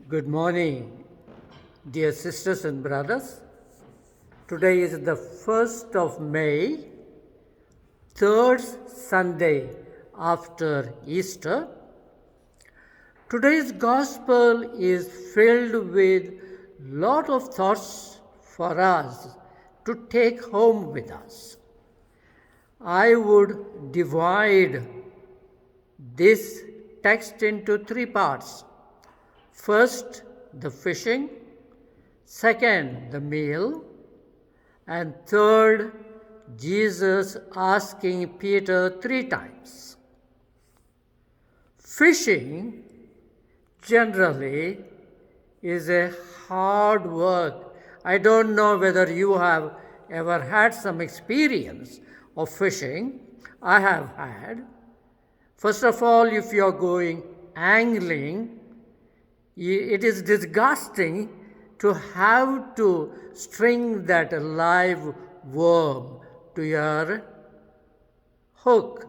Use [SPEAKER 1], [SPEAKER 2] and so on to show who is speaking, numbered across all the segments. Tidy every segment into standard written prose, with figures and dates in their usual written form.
[SPEAKER 1] Good morning, dear sisters and brothers. Today is the 1st of May, third Sunday after Easter. Today's gospel is filled with lot of thoughts for us to take home with us. I would divide this text into three parts. First, the fishing, second, the meal, and third, Jesus asking Peter 3 times. Fishing generally is a hard work. I don't know whether you have ever had some experience of fishing. I have had. First of all, if you are going angling, it is disgusting to have to string that live worm to your hook.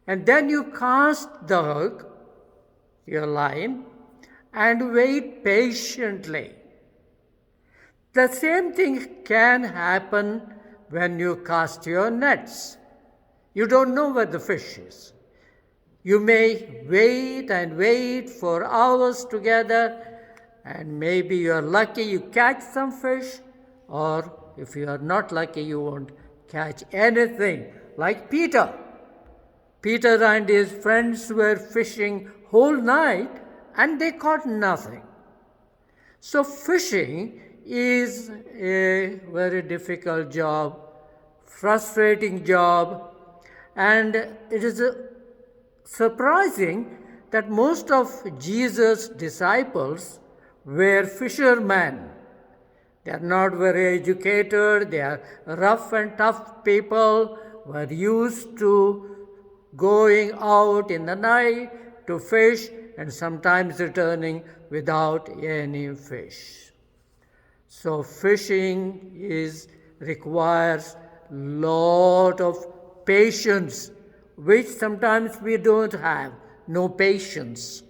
[SPEAKER 1] And then you cast the hook, your line, and wait patiently. The same thing can happen when you cast your nets. You don't know where the fish is. You may wait and wait for hours together, and maybe you are lucky you catch some fish, or if you are not lucky, you won't catch anything. Like Peter. Peter and his friends were fishing whole night, and they caught nothing. So fishing is a very difficult job, frustrating job, and it is surprising that most of Jesus' disciples were fishermen. They are not very educated, they are rough and tough people, were used to going out in the night to fish and sometimes returning without any fish. So fishing requires lot of patience, which sometimes we don't have, no patience.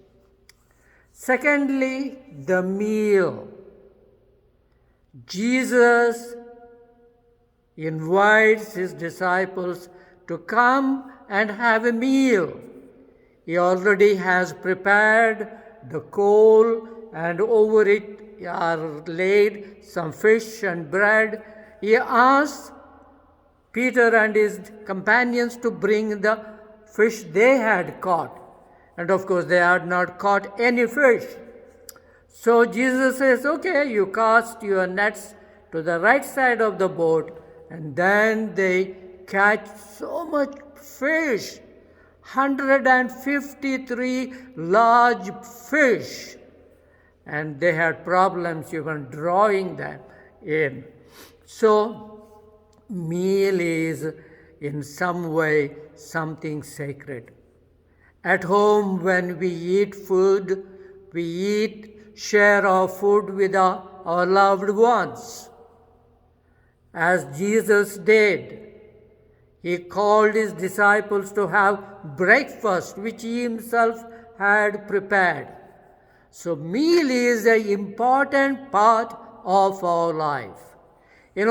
[SPEAKER 1] Secondly, the meal. Jesus invites his disciples to come and have a meal. He already has prepared the coal, and over it are laid some fish and bread. He asks Peter and his companions to bring the fish they had caught. And of course, they had not caught any fish. So Jesus says, okay, you cast your nets to the right side of the boat, and then they catch so much fish, 153 large fish. And they had problems even drawing them in. So, meal is in some way something sacred. At home, when we eat food, share our food with our loved ones. As Jesus did, he called his disciples to have breakfast, which he himself had prepared. So meal is an important part of our life.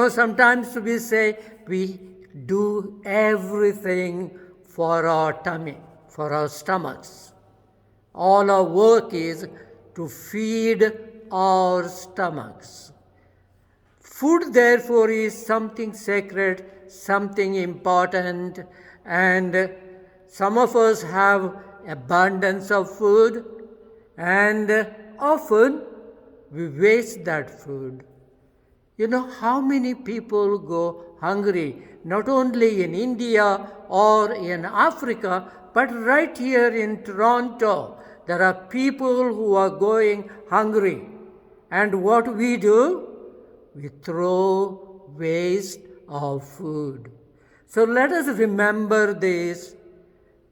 [SPEAKER 1] Sometimes we say we do everything for our tummy, for our stomachs. All our work is to feed our stomachs. Food, therefore, is something sacred, something important, and some of us have abundance of food, and often we waste that food. How many people go hungry, not only in India or in Africa, but right here in Toronto. There are people who are going hungry. And what we do? We throw waste of food. So let us remember this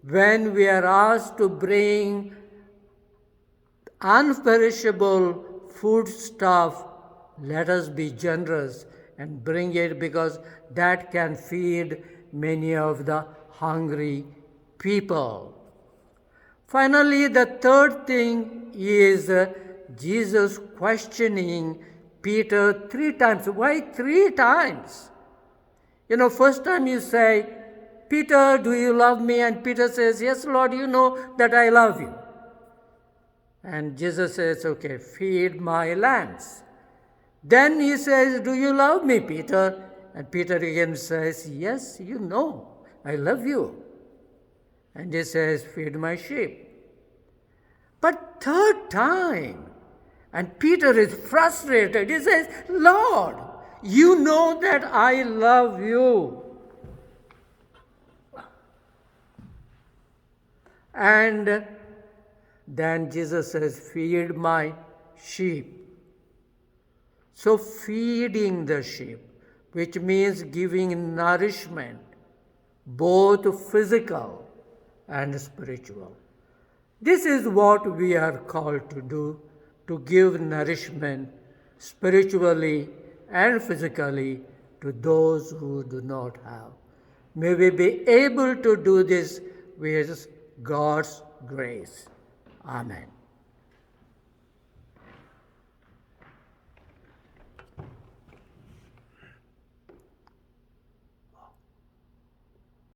[SPEAKER 1] when we are asked to bring unperishable food stuff. Let us be generous and bring it, because that can feed many of the hungry people. Finally, the third thing is Jesus questioning Peter 3 times. Why 3 times? First time you say, Peter, do you love me? And Peter says, yes, Lord, you know that I love you. And Jesus says, okay, feed my lambs. Then he says, do you love me, Peter? And Peter again says, yes, you know, I love you. And he says, feed my sheep. But third time, and Peter is frustrated. He says, Lord, you know that I love you. And then Jesus says, feed my sheep. So feeding the sheep, which means giving nourishment, both physical and spiritual. This is what we are called to do, to give nourishment spiritually and physically to those who do not have. May we be able to do this with God's grace. Amen.